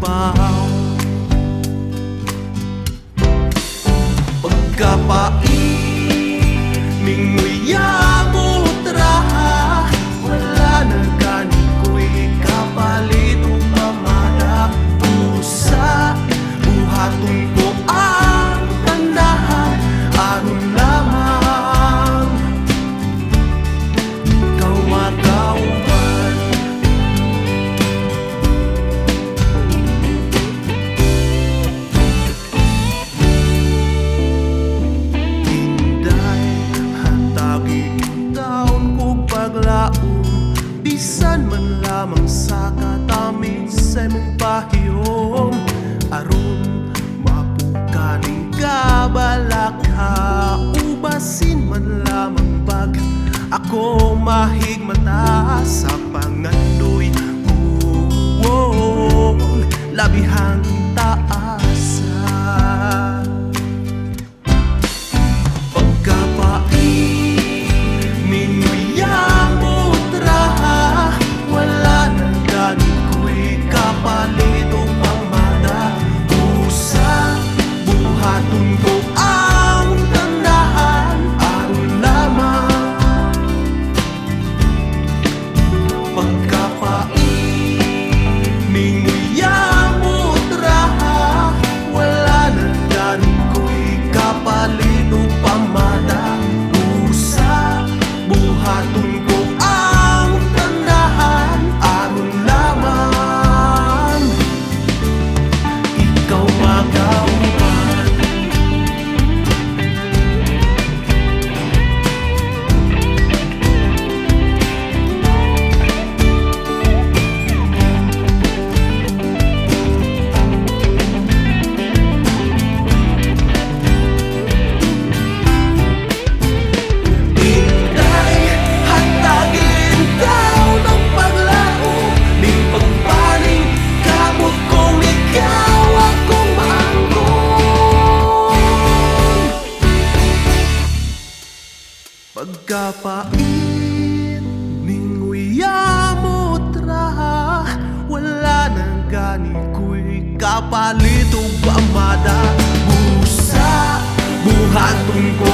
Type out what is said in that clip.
ubaw. Pagkapait ning uyamot raha, wala na gani ko'y kapalit o pamada. Usa buhaton ko ang tanahan, aron lamang ikaw magauban. Inday hatagi taon kog paglaom, bisan man lamang sa katamis sa imong pahiyom. Aron mapukaning kabalaka, ubasin man lamang pag ako mahigmata sa pangandoy. Labihang taasa. Pagkapait ning uyamot raha, wala na gani ko'y kapalit o pamada. Usa buhaton ko ang tanahan, aron lamang pagkapait ning uyamot raha, wala na gani ko'y kapalit o pamada. Usa buhaton ko ang tanahan, aron lamang ikaw magauban. Inday hatagin ikaw ng paglaom, ning pagpaning kamot kong ikaw akong maangkon. Pagkapait ning uyamot raha, wala na gani ko'y kapalit o pamada. Busa buhaton ko